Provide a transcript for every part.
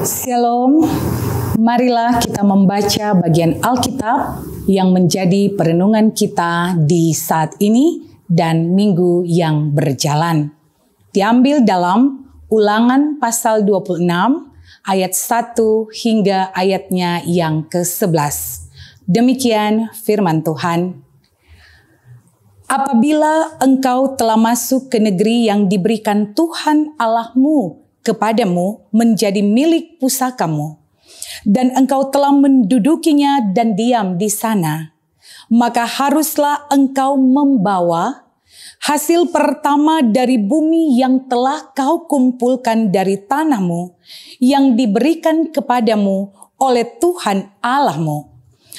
Shalom, marilah kita membaca bagian Alkitab yang menjadi perenungan kita di saat ini dan minggu yang berjalan. Diambil dalam Ulangan pasal 26 ayat 1 hingga ayatnya yang ke-11. Demikian firman Tuhan. Apabila engkau telah masuk ke negeri yang diberikan Tuhan Allahmu kepadamu menjadi milik pusakamu, dan engkau telah mendudukinya dan diam di sana, maka haruslah engkau membawa hasil pertama dari bumi yang telah kau kumpulkan dari tanahmu, yang diberikan kepadamu oleh Tuhan Allahmu,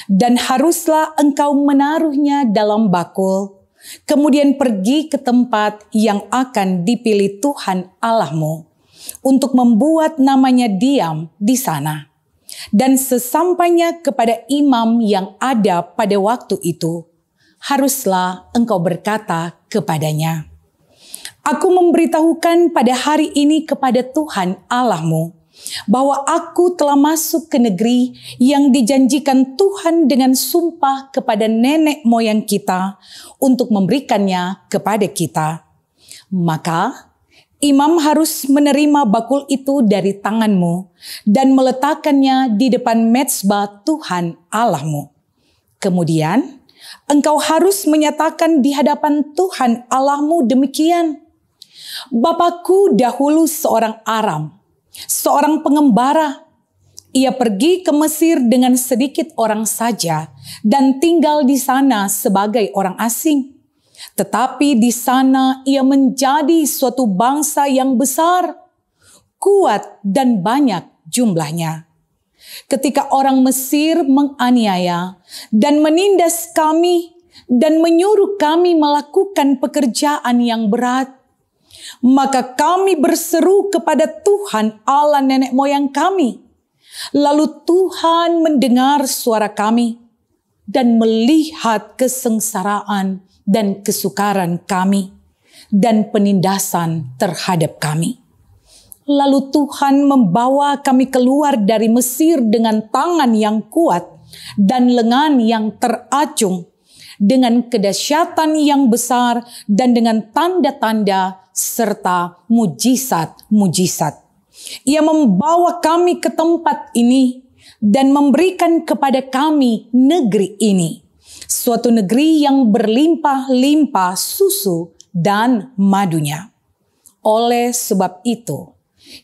dan haruslah engkau menaruhnya dalam bakul, kemudian pergi ke tempat yang akan dipilih Tuhan Allahmu, untuk membuat namanya diam di sana. Dan sesampainya kepada imam yang ada pada waktu itu, haruslah engkau berkata kepadanya, aku memberitahukan pada hari ini kepada Tuhan Allahmu, bahwa aku telah masuk ke negeri yang dijanjikan Tuhan dengan sumpah kepada nenek moyang kita untuk memberikannya kepada kita. Maka imam harus menerima bakul itu dari tanganmu dan meletakkannya di depan mezbah Tuhan Allahmu. Kemudian engkau harus menyatakan di hadapan Tuhan Allahmu demikian, Bapakku dahulu seorang Aram, seorang pengembara. Ia pergi ke Mesir dengan sedikit orang saja dan tinggal di sana sebagai orang asing. Tetapi di sana ia menjadi suatu bangsa yang besar, kuat dan banyak jumlahnya. Ketika orang Mesir menganiaya dan menindas kami dan menyuruh kami melakukan pekerjaan yang berat, maka kami berseru kepada Tuhan Allah nenek moyang kami. Lalu Tuhan mendengar suara kami dan melihat kesengsaraan dan kesukaran kami dan penindasan terhadap kami. Lalu Tuhan membawa kami keluar dari Mesir dengan tangan yang kuat dan lengan yang teracung, dengan kedahsyatan yang besar dan dengan tanda-tanda serta mujizat-mujizat. Ia membawa kami ke tempat ini dan memberikan kepada kami negeri ini, suatu negeri yang berlimpah-limpah susu dan madunya. Oleh sebab itu,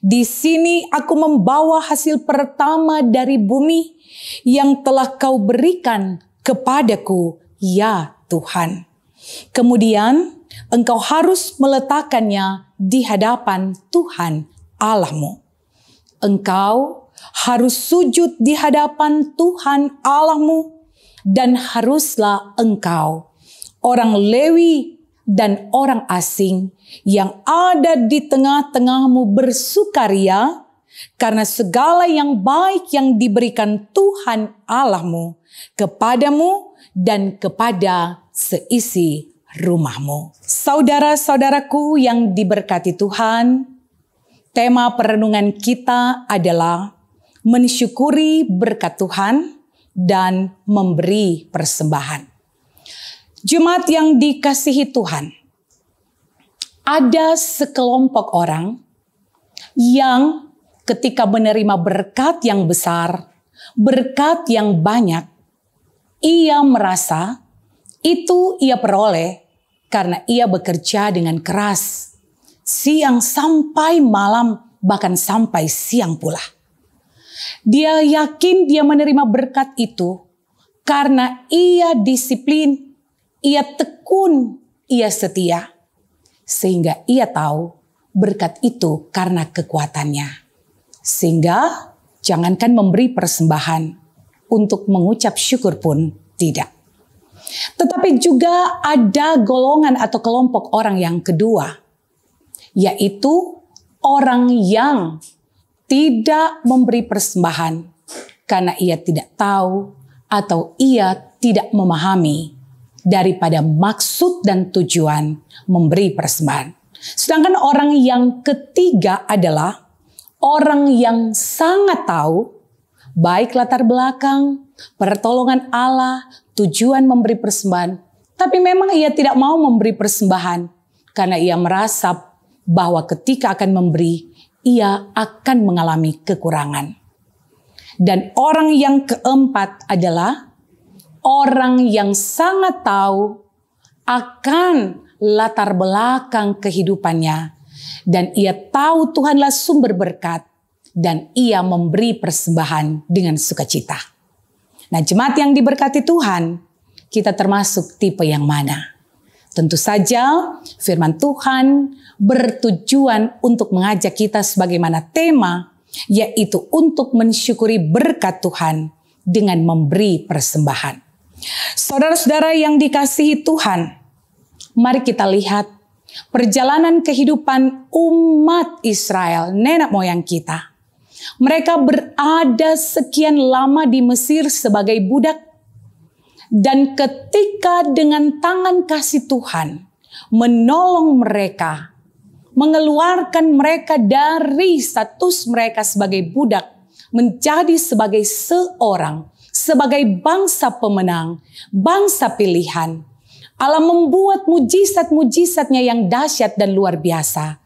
di sini aku membawa hasil pertama dari bumi yang telah kau berikan kepadaku, ya Tuhan. Kemudian engkau harus meletakkannya di hadapan Tuhan Allahmu. Engkau harus sujud di hadapan Tuhan Allahmu, dan haruslah engkau, orang Lewi dan orang asing yang ada di tengah-tengahmu bersukaria karena segala yang baik yang diberikan Tuhan Allahmu kepadamu dan kepada seisi rumahmu. Saudara-saudaraku yang diberkati Tuhan, tema perenungan kita adalah mensyukuri berkat Tuhan dan memberi persembahan. Jemaat yang dikasihi Tuhan, ada sekelompok orang yang ketika menerima berkat yang besar, berkat yang banyak, ia merasa itu ia peroleh karena ia bekerja dengan keras, siang sampai malam, bahkan sampai siang pula. Dia yakin dia menerima berkat itu karena ia disiplin, ia tekun, ia setia. Sehingga ia tahu berkat itu karena kekuatannya. Sehingga jangankan memberi persembahan, untuk mengucap syukur pun tidak. Tetapi juga ada golongan atau kelompok orang yang kedua, yaitu orang yang tidak memberi persembahan karena ia tidak tahu atau ia tidak memahami daripada maksud dan tujuan memberi persembahan. Sedangkan orang yang ketiga adalah orang yang sangat tahu, baik latar belakang, pertolongan Allah, tujuan memberi persembahan, tapi memang ia tidak mau memberi persembahan karena ia merasa bahwa ketika akan memberi, ia akan mengalami kekurangan. Dan orang yang keempat adalah orang yang sangat tahu akan latar belakang kehidupannya. Dan ia tahu Tuhanlah sumber berkat. Dan ia memberi persembahan dengan sukacita. Nah, jemaat yang diberkati Tuhan, kita termasuk tipe yang mana? Tentu saja firman Tuhan bertujuan untuk mengajak kita sebagaimana tema, yaitu untuk mensyukuri berkat Tuhan dengan memberi persembahan. Saudara-saudara yang dikasihi Tuhan, mari kita lihat perjalanan kehidupan umat Israel, nenek moyang kita. Mereka berada sekian lama di Mesir sebagai budak. Dan ketika dengan tangan kasih Tuhan menolong mereka, mengeluarkan mereka dari status mereka sebagai budak, menjadi sebagai sebagai bangsa pemenang, bangsa pilihan. Allah membuat mujizat-mujizatnya yang dahsyat dan luar biasa.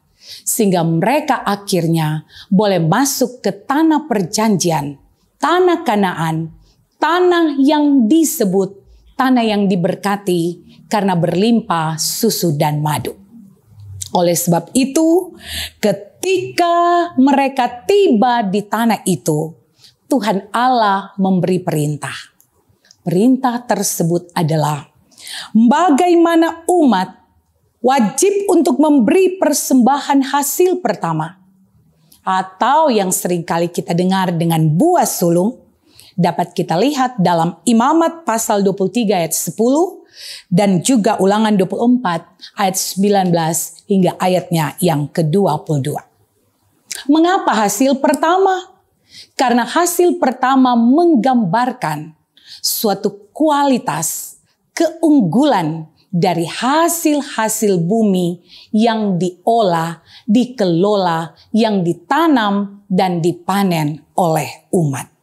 Sehingga mereka akhirnya boleh masuk ke tanah perjanjian, tanah Kanaan, tanah yang disebut tanah yang diberkati karena berlimpah susu dan madu. Oleh sebab itu, ketika mereka tiba di tanah itu, Tuhan Allah memberi perintah. Perintah tersebut adalah bagaimana umat wajib untuk memberi persembahan hasil pertama. Atau yang seringkali kita dengar dengan buah sulung, dapat kita lihat dalam Imamat pasal 23 ayat 10 dan juga Ulangan 24 ayat 19 hingga ayatnya yang ke-22. Mengapa hasil pertama? Karena hasil pertama menggambarkan suatu kualitas, keunggulan dari hasil-hasil bumi yang diolah, dikelola, yang ditanam dan dipanen oleh umat.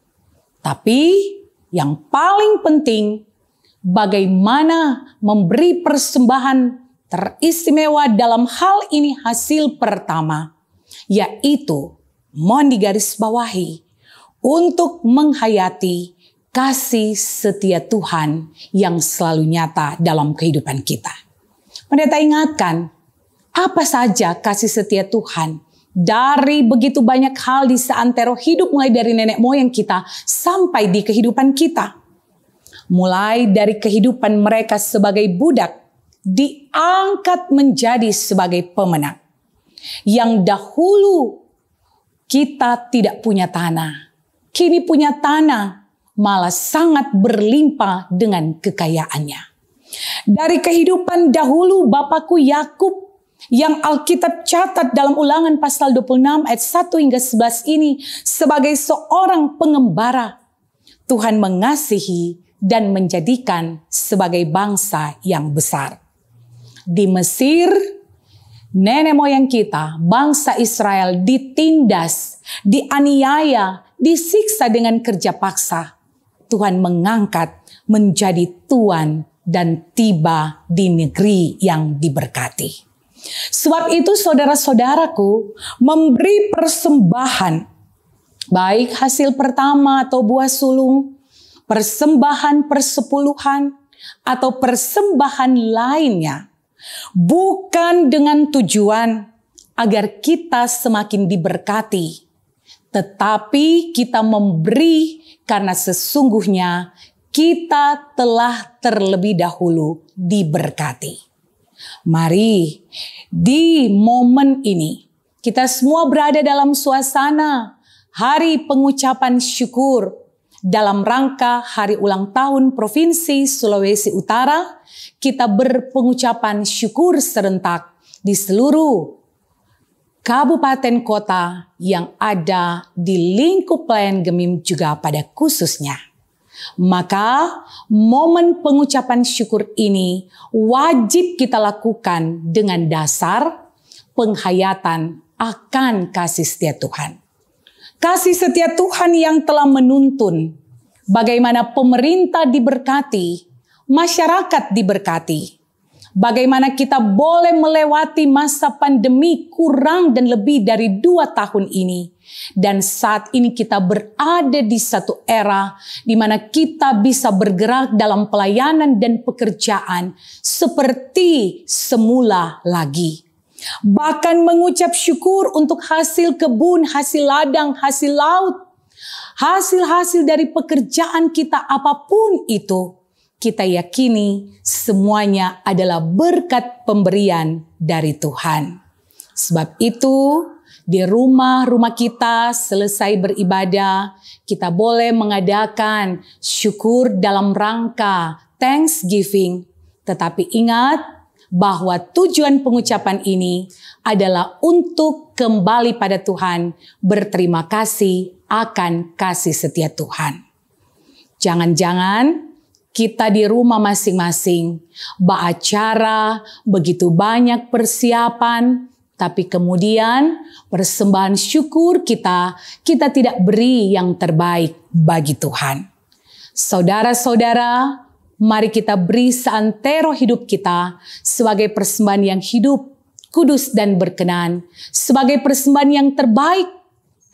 Tapi yang paling penting, bagaimana memberi persembahan teristimewa dalam hal ini hasil pertama, yaitu mohon digarisbawahi untuk menghayati kasih setia Tuhan yang selalu nyata dalam kehidupan kita. Pendeta ingatkan, apa saja kasih setia Tuhan dari begitu banyak hal di seantero hidup mulai dari nenek moyang kita sampai di kehidupan kita. Mulai dari kehidupan mereka sebagai budak diangkat menjadi sebagai pemenang. Yang dahulu kita tidak punya tanah, kini punya tanah, malah sangat berlimpah dengan kekayaannya. Dari kehidupan dahulu Bapakku Yakub yang Alkitab catat dalam Ulangan pasal 26 ayat 1 hingga 11 ini sebagai seorang pengembara, Tuhan mengasihi dan menjadikan sebagai bangsa yang besar. Di Mesir, nenek moyang kita, bangsa Israel ditindas, dianiaya, disiksa dengan kerja paksa. Tuhan mengangkat menjadi tuan dan tiba di negeri yang diberkati. Sebab itu saudara-saudaraku, memberi persembahan, baik hasil pertama atau buah sulung, persembahan persepuluhan, atau persembahan lainnya, bukan dengan tujuan agar kita semakin diberkati, tetapi kita memberi karena sesungguhnya kita telah terlebih dahulu diberkati. Mari di momen ini kita semua berada dalam suasana hari pengucapan syukur dalam rangka hari ulang tahun Provinsi Sulawesi Utara. Kita berpengucapan syukur serentak di seluruh kabupaten kota yang ada di lingkup pelayan Gemim juga pada khususnya. Maka momen pengucapan syukur ini wajib kita lakukan dengan dasar penghayatan akan kasih setia Tuhan. Kasih setia Tuhan yang telah menuntun bagaimana pemerintah diberkati, masyarakat diberkati. Bagaimana kita boleh melewati masa pandemi kurang dan lebih dari 2 tahun ini. Dan saat ini kita berada di satu era di mana kita bisa bergerak dalam pelayanan dan pekerjaan seperti semula lagi. Bahkan mengucap syukur untuk hasil kebun, hasil ladang, hasil laut, hasil-hasil dari pekerjaan kita apapun itu. Kita yakini semuanya adalah berkat pemberian dari Tuhan. Sebab itu, di rumah-rumah kita selesai beribadah, kita boleh mengadakan syukur dalam rangka Thanksgiving. Tetapi ingat bahwa tujuan pengucapan ini adalah untuk kembali pada Tuhan, berterima kasih akan kasih setia Tuhan. Jangan-jangan kita di rumah masing-masing, beracara, begitu banyak persiapan, tapi kemudian persembahan syukur kita tidak beri yang terbaik bagi Tuhan. Saudara-saudara, mari kita beri seantero hidup kita sebagai persembahan yang hidup, kudus dan berkenan, sebagai persembahan yang terbaik.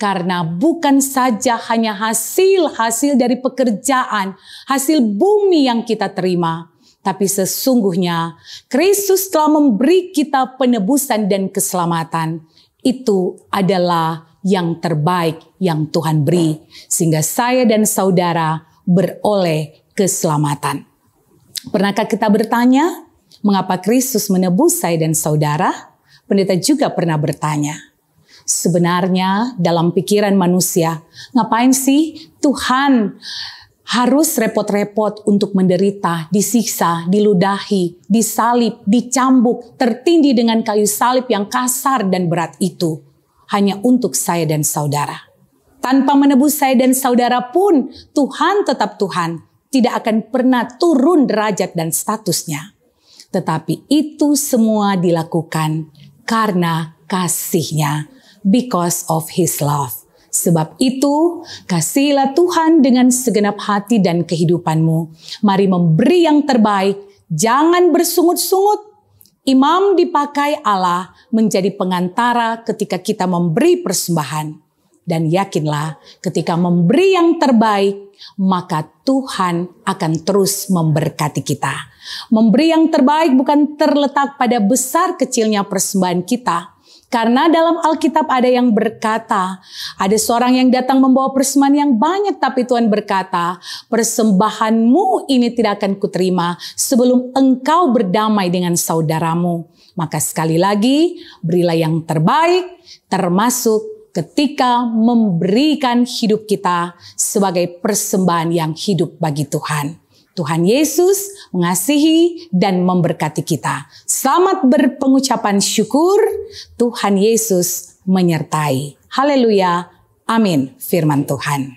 Karena bukan saja hanya hasil dari pekerjaan, hasil bumi yang kita terima. Tapi sesungguhnya Kristus telah memberi kita penebusan dan keselamatan. Itu adalah yang terbaik yang Tuhan beri. Sehingga saya dan saudara beroleh keselamatan. Pernahkah kita bertanya, mengapa Kristus menebus saya dan saudara? Pendeta juga pernah bertanya. Sebenarnya dalam pikiran manusia, ngapain sih Tuhan harus repot-repot untuk menderita, disiksa, diludahi, disalib, dicambuk, tertindih dengan kayu salib yang kasar dan berat itu, hanya untuk saya dan saudara. Tanpa menebus saya dan saudara pun, Tuhan tetap Tuhan, tidak akan pernah turun derajat dan statusnya. Tetapi itu semua dilakukan karena kasih-Nya. Because of His love. Sebab itu, kasihilah Tuhan dengan segenap hati dan kehidupanmu. Mari memberi yang terbaik, jangan bersungut-sungut. Imam dipakai Allah menjadi pengantara ketika kita memberi persembahan. Dan yakinlah, ketika memberi yang terbaik, maka Tuhan akan terus memberkati kita. Memberi yang terbaik bukan terletak pada besar kecilnya persembahan kita. Karena dalam Alkitab ada yang berkata, ada seorang yang datang membawa persembahan yang banyak, tapi Tuhan berkata, persembahanmu ini tidak akan kuterima sebelum engkau berdamai dengan saudaramu. Maka sekali lagi, berilah yang terbaik, termasuk ketika memberikan hidup kita sebagai persembahan yang hidup bagi Tuhan. Tuhan Yesus mengasihi dan memberkati kita. Selamat berpengucapan syukur. Tuhan Yesus menyertai. Haleluya. Amin. Firman Tuhan.